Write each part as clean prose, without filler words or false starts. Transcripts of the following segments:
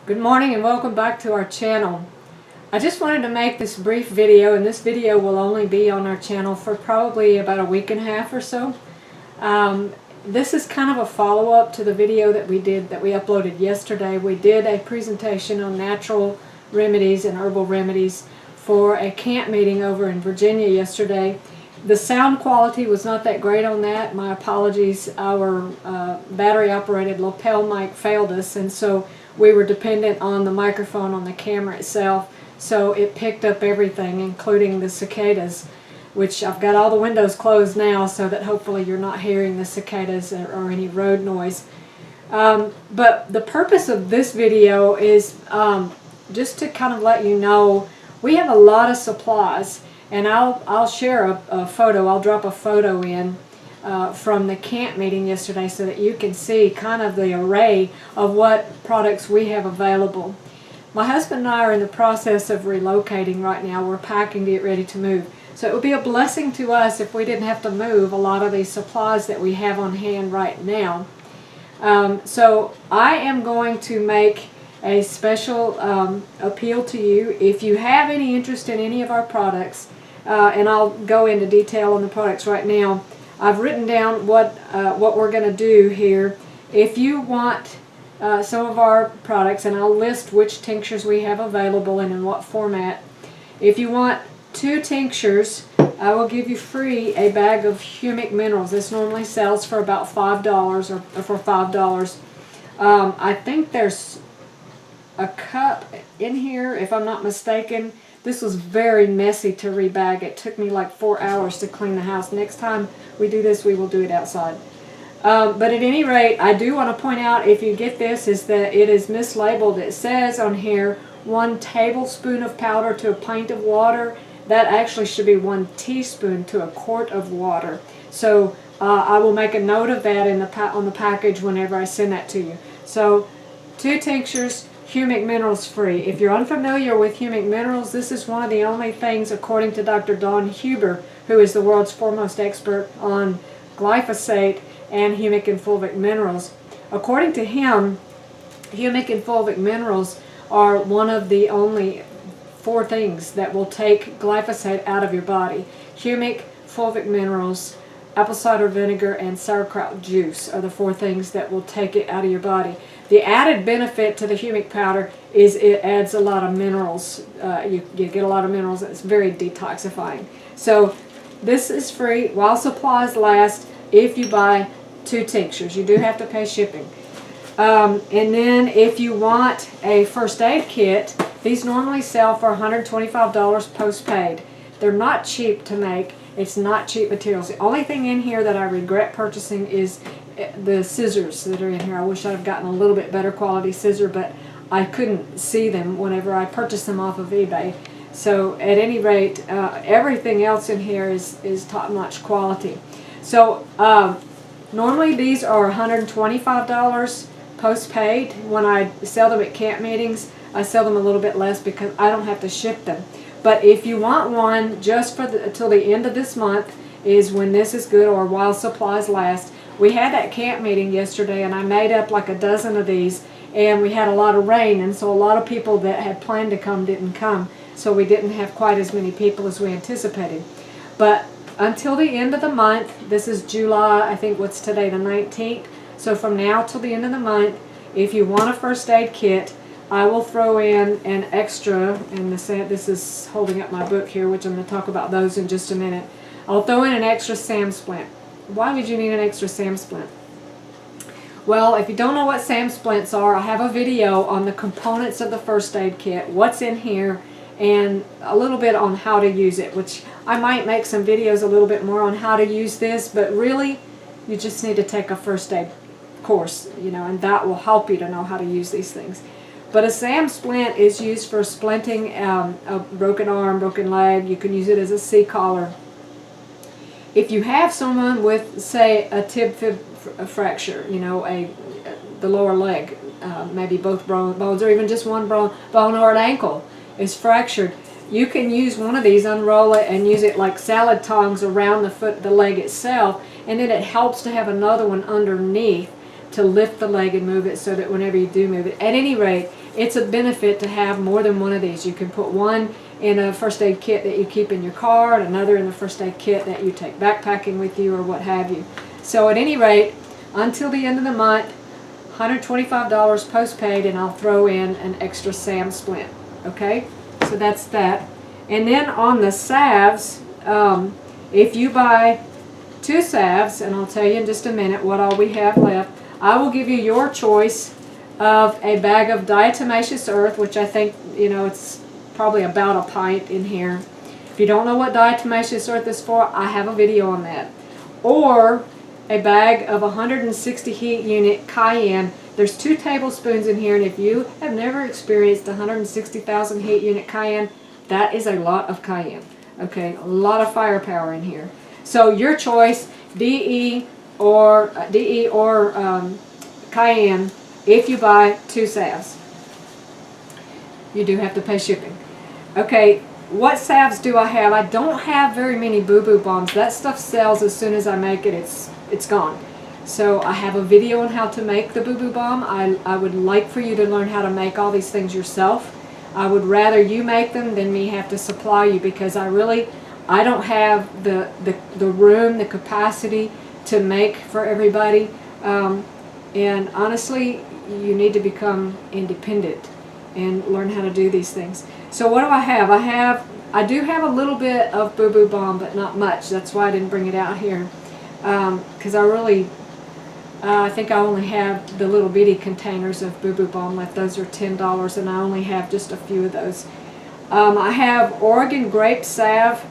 Good morning and welcome back to our channel. I just wanted to make this brief video, and this video will only be on our channel for probably about a week and a half or so. This is kind of a follow-up to the video that we uploaded yesterday. We did a presentation on natural remedies and herbal remedies for a camp meeting over in Virginia yesterday. The sound quality was not that great on that. My apologies. Our battery-operated lapel mic failed us, and so we were dependent on the microphone on the camera itself, so it picked up everything, including the cicadas, which I've got all the windows closed now so that hopefully you're not hearing the cicadas or any road noise. But the purpose of this video is just to kind of let you know we have a lot of supplies, and I'll share a photo. I'll drop a photo in from the camp meeting yesterday so that you can see kind of the array of what products we have available. My husband and I are in the process of relocating right now. We're packing to get ready to move. So it would be a blessing to us if we didn't have to move a lot of these supplies that we have on hand right now. So I am going to make a special appeal to you. If you have any interest in any of our products, and I'll go into detail on the products right now, I've written down what we're going to do here. If you want some of our products, and I'll list which tinctures we have available and in what format. If you want 2 tinctures, I will give you free a bag of humic minerals. This normally sells for about $5 or for $5. I think there's a cup in here, if I'm not mistaken. This was very messy to rebag. It took me like 4 hours to clean the house. Next time we do this, we will do it outside. But at any rate, I do want to point out, if you get this, is that it is mislabeled. It says on here 1 tablespoon of powder to a pint of water. That actually should be 1 teaspoon to a quart of water. So I will make a note of that on the package whenever I send that to you. So 2 tinctures, humic minerals free. If you're unfamiliar with humic minerals, this is one of the only things, according to Dr. Don Huber, who is the world's foremost expert on glyphosate and humic and fulvic minerals. According to him, humic and fulvic minerals are one of the only 4 things that will take glyphosate out of your body. Humic, fulvic minerals, apple cider vinegar, and sauerkraut juice are the 4 things that will take it out of your body. The added benefit to the humic powder is it adds a lot of minerals. You get a lot of minerals. It's very detoxifying. So this is free while supplies last if you buy 2 tinctures. You do have to pay shipping. And then if you want a first aid kit, these normally sell for $125 post-paid. They're not cheap to make. It's not cheap materials. The only thing in here that I regret purchasing is the scissors that are in here. I wish I'd have gotten a little bit better quality scissor, but I couldn't see them whenever I purchased them off of eBay. So at any rate, everything else in here is top-notch quality. So normally these are $125 post-paid. When I sell them at camp meetings, I sell them a little bit less because I don't have to ship them. But if you want one just for till the end of this month is when this is good, or while supplies last. We had that camp meeting yesterday, and I made up like a dozen of these, and we had a lot of rain, and so a lot of people that had planned to come didn't come, so we didn't have quite as many people as we anticipated. But until the end of the month, this is July, I think what's today, the 19th, so from now till the end of the month, if you want a first aid kit, I will throw in an extra, and this is holding up my book here, which I'm going to talk about those in just a minute. I'll throw in an extra SAM splint. Why would you need an extra SAM splint? Well, if you don't know what SAM splints are, I have a video on the components of the first aid kit, what's in here, and a little bit on how to use it, which I might make some videos a little bit more on how to use this, but really, you just need to take a first aid course, and that will help you to know how to use these things. But a SAM splint is used for splinting a broken arm, broken leg. You can use it as a C-collar. If you have someone with, say, a tib-fib fracture, the lower leg, maybe both bones, or even just one bone, or an ankle is fractured, you can use one of these, unroll it, and use it like salad tongs around the leg itself, and then it helps to have another one underneath to lift the leg and move it so that whenever you do move it. At any rate, it's a benefit to have more than one of these. You can put one in a first aid kit that you keep in your car, and another in the first aid kit that you take backpacking with you or what have you. So at any rate, until the end of the month, $125 postpaid, and I'll throw in an extra SAM splint. Okay, so that's that. And then on the salves, if you buy 2 salves, and I'll tell you in just a minute what all we have left, I will give you your choice of a bag of Diatomaceous Earth, which I think, you know, it's probably about a pint in here. If you don't know what Diatomaceous Earth is for, I have a video on that. Or a bag of 160 heat unit cayenne. There's 2 tablespoons in here, and if you have never experienced 160,000 heat unit cayenne, that is a lot of cayenne. Okay, a lot of firepower in here. So your choice, DE or cayenne, if you buy 2 salves. You do have to pay shipping. Okay, what salves do I have? I don't have very many boo-boo bombs. That stuff sells as soon as I make it. It's gone. So I have a video on how to make the boo-boo bomb. I would like for you to learn how to make all these things yourself. I would rather you make them than me have to supply you, because I don't have the room, the capacity to make for everybody. And honestly, you need to become independent and learn how to do these things. So what do I have? I do have a little bit of Boo Boo Balm, but not much. That's why I didn't bring it out here. Because I think I only have the little bitty containers of Boo Boo Balm left. Those are $10, and I only have just a few of those. I have Oregon Grape Salve.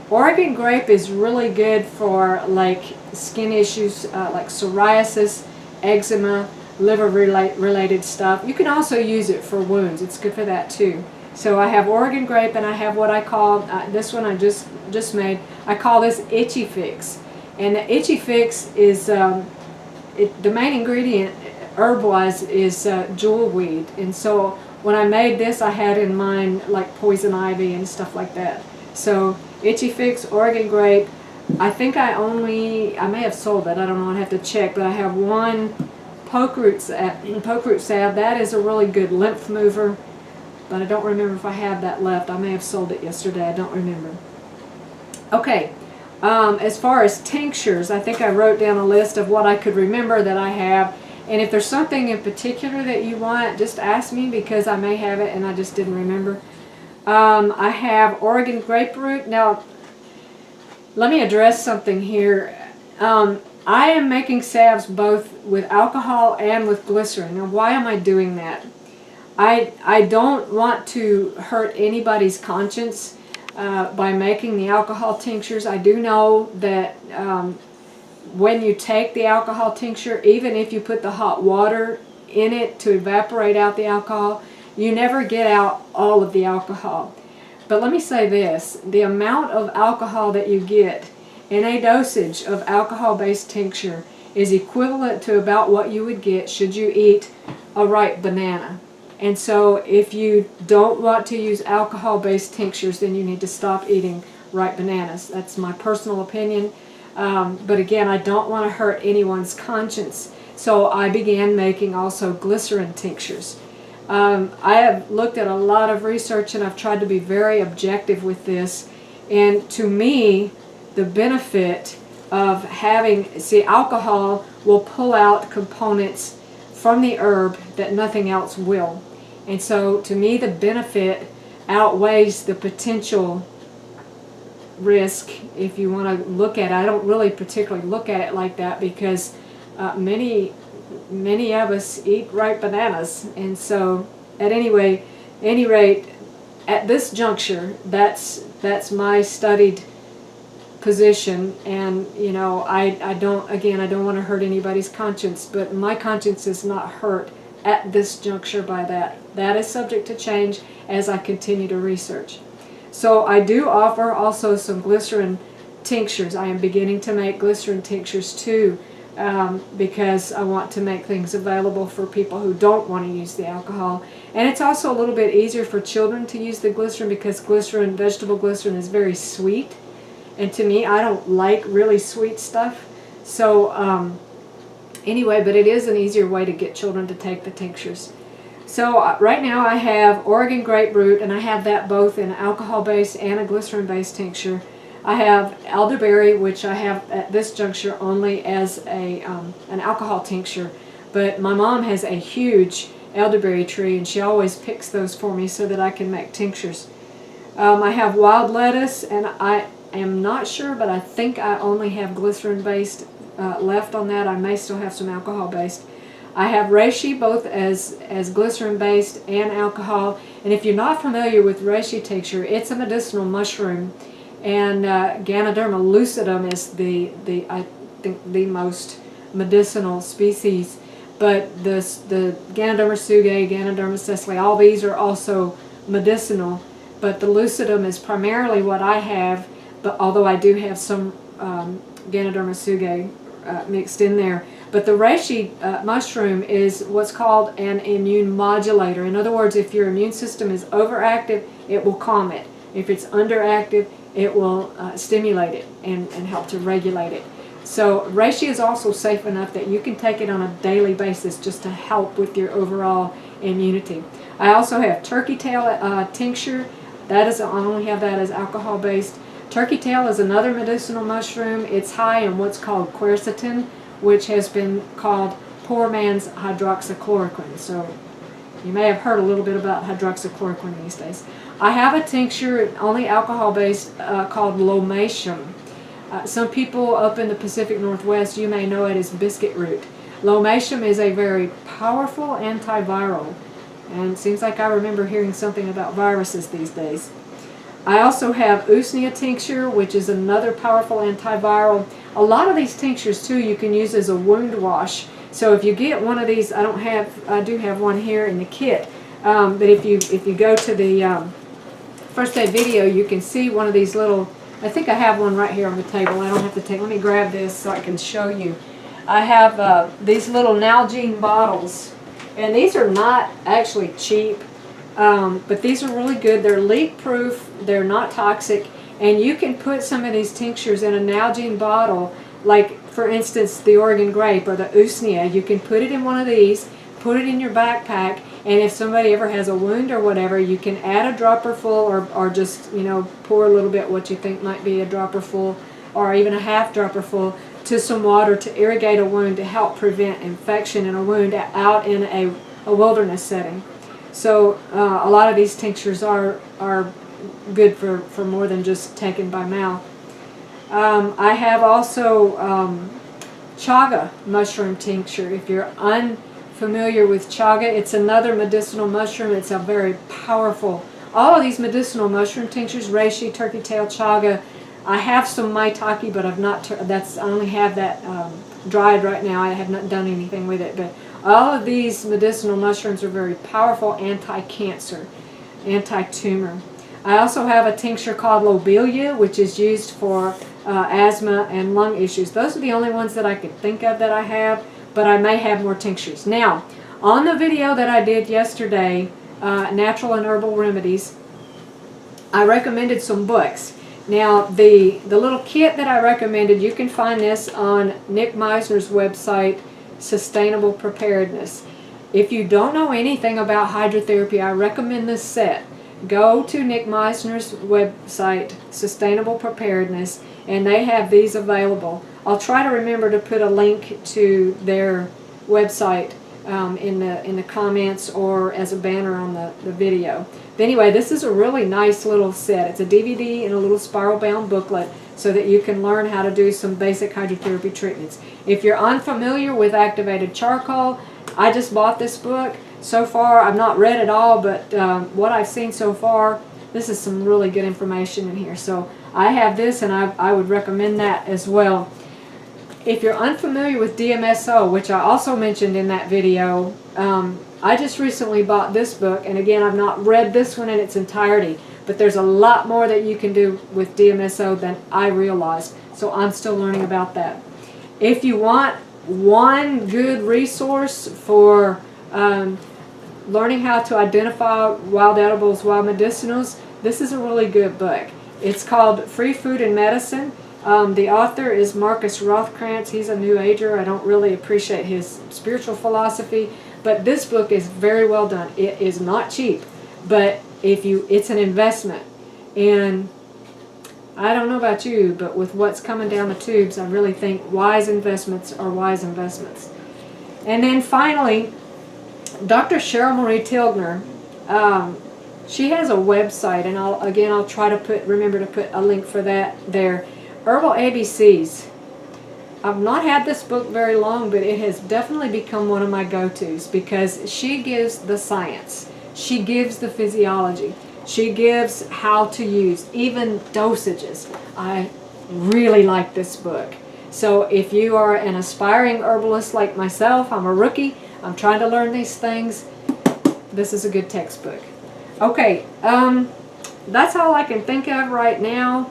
Oregon Grape is really good for like skin issues like psoriasis, eczema, liver related stuff. You can also use it for wounds. It's good for that too. So I have Oregon Grape, and I have what I call, this one I just made, I call this Itchy Fix. And the Itchy Fix is, the main ingredient herb-wise is jewelweed. And so when I made this, I had in mind like poison ivy and stuff like that. So Itchy Fix, Oregon Grape. I think I may have sold that, I don't know, I'd have to check, but I have one poke root salve. That is a really good lymph mover, but I don't remember if I have that left. I may have sold it yesterday, I don't remember. Okay, as far as tinctures, I think I wrote down a list of what I could remember that I have, and if there's something in particular that you want, just ask me, because I may have it and I just didn't remember. I have Oregon grapefruit. Now, let me address something here. I am making salves both with alcohol and with glycerin. Now, why am I doing that? I don't want to hurt anybody's conscience by making the alcohol tinctures. I do know that when you take the alcohol tincture, even if you put the hot water in it to evaporate out the alcohol, you never get out all of the alcohol. But let me say this, the amount of alcohol that you get in a dosage of alcohol-based tincture is equivalent to about what you would get should you eat a ripe banana. And so if you don't want to use alcohol-based tinctures, then you need to stop eating ripe bananas. That's my personal opinion. But again, I don't want to hurt anyone's conscience. So I began making also glycerin tinctures. I have looked at a lot of research, and I've tried to be very objective with this. And to me, the benefit of having, alcohol will pull out components from the herb that nothing else will. And so to me, the benefit outweighs the potential risk, if you want to look at it. I don't really particularly look at it like that, because many of us eat ripe bananas. And so at any rate, at this juncture, that's my studied position. And you know, I don't want to hurt anybody's conscience, but my conscience is not hurt at this juncture by that. That is subject to change as I continue to research. So I do offer also some glycerin tinctures. I am beginning to make glycerin tinctures too, because I want to make things available for people who don't want to use the alcohol. And it's also a little bit easier for children to use the glycerin, because glycerin, vegetable glycerin, is very sweet. And to me, I don't like really sweet stuff. So anyway, but it is an easier way to get children to take the tinctures. So right now I have Oregon grapefruit, and I have that both in alcohol-based and a glycerin-based tincture. I have elderberry, which I have at this juncture only as an alcohol tincture, but my mom has a huge elderberry tree, and she always picks those for me so that I can make tinctures. I have wild lettuce, and I am not sure, but I think I only have glycerin-based left on that. I may still have some alcohol-based. I have reishi, both as glycerin-based and alcohol. And if you're not familiar with reishi tincture, it's a medicinal mushroom, and Ganoderma lucidum is I think the most medicinal species. But the Ganoderma sugae, Ganoderma seseli, all these are also medicinal. But the lucidum is primarily what I have, but although I do have some Ganoderma sugae mixed in there. But the reishi mushroom is what's called an immune modulator. In other words, if your immune system is overactive, it will calm it. If it's underactive, it will stimulate it and help to regulate it. So reishi is also safe enough that you can take it on a daily basis just to help with your overall immunity. I also have turkey tail tincture. I only have that as alcohol-based. Turkey tail is another medicinal mushroom. It's high in what's called quercetin, which has been called poor man's hydroxychloroquine. So you may have heard a little bit about hydroxychloroquine these days. I have a tincture, only alcohol-based, called lomatium. Some people up in the Pacific Northwest, you may know it as biscuit root. Lomatium is a very powerful antiviral, and it seems like I remember hearing something about viruses these days. I also have usnea tincture, which is another powerful antiviral. A lot of these tinctures too you can use as a wound wash. So if you get one of these, I do have one here in the kit. But if you go to the first aid video, you can see one of these little. I think I have one right here on the table. I don't have to take. Let me grab this so I can show you. I have these little Nalgene bottles, and these are not actually cheap. But these are really good. They're leak-proof, they're not toxic, and you can put some of these tinctures in a Nalgene bottle, like for instance the Oregon grape or the usnea. You can put it in one of these, put it in your backpack, and if somebody ever has a wound or whatever, you can add a dropper full or just, pour a little bit what you think might be a dropper full or even a half dropper full to some water to irrigate a wound to help prevent infection in a wound out in a wilderness setting. So a lot of these tinctures are good for more than just taken by mouth. I have also chaga mushroom tincture. If you're unfamiliar with chaga, it's another medicinal mushroom. It's a very powerful. All of these medicinal mushroom tinctures, reishi, turkey tail, chaga. I have some maitake, but I've not. I only have that dried right now. I have not done anything with it, but. All of these medicinal mushrooms are very powerful anti-cancer, anti-tumor. I also have a tincture called lobelia, which is used for asthma and lung issues. Those are the only ones that I could think of that I have, but I may have more tinctures. Now, on the video that I did yesterday, Natural and Herbal Remedies, I recommended some books. Now, the little kit that I recommended, you can find this on Nick Meisner's website, Sustainable Preparedness. If you don't know anything about hydrotherapy, I recommend this set. Go to Nick Meisner's website, Sustainable Preparedness, and they have these available. I'll try to remember to put a link to their website in the comments or as a banner on the video. But anyway, this is a really nice little set. It's a DVD and a little spiral bound booklet so that you can learn how to do some basic hydrotherapy treatments. If you're unfamiliar with activated charcoal, I just bought this book. So far, I've not read it all, but what I've seen so far, this is some really good information in here. So I have this, and I would recommend that as well. If you're unfamiliar with DMSO, which I also mentioned in that video, I just recently bought this book, and again, I've not read this one in its entirety, but there's a lot more that you can do with DMSO than I realized, so I'm still learning about that. If you want one good resource for learning how to identify wild edibles, wild medicinals, this is a really good book. It's called Free Food and Medicine. The author is Marcus Rothkrantz. He's a New Ager. I don't really appreciate his spiritual philosophy, But this book is very well done. It is not cheap, but it's an investment. And I don't know about you, but with what's coming down the tubes, I really think wise investments are wise investments. And then finally, Dr. Cheryl Marie Tilgner, she has a website, and I'll try to remember to put a link for that there. Herbal ABCs. I've not had this book very long, but it has definitely become one of my go-tos because she gives the science. She gives the physiology. She gives how to use, even dosages. I really like this book. So if you are an aspiring herbalist like myself, I'm a rookie, I'm trying to learn these things, this is a good textbook. Okay, that's all I can think of right now.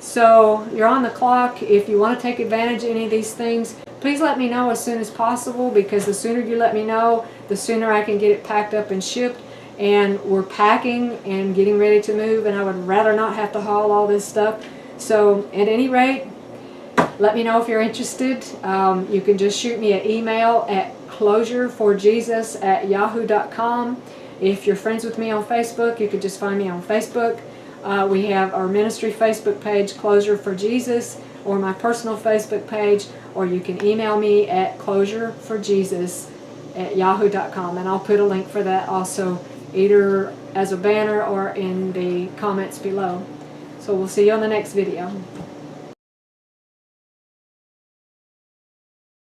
So you're on the clock. If you want to take advantage of any of these things, please let me know as soon as possible, because the sooner you let me know, the sooner I can get it packed up and shipped. And we're packing and getting ready to move, and I would rather not have to haul all this stuff. So at any rate, let me know if you're interested. You can just shoot me an email at closureforjesus@yahoo.com. If you're friends with me on Facebook, you could just find me on Facebook. We have our ministry Facebook page, Closure for Jesus, or my personal Facebook page, or you can email me at closureforjesus@yahoo.com, and I'll put a link for that also, either as a banner or in the comments below. So we'll see you on the next video.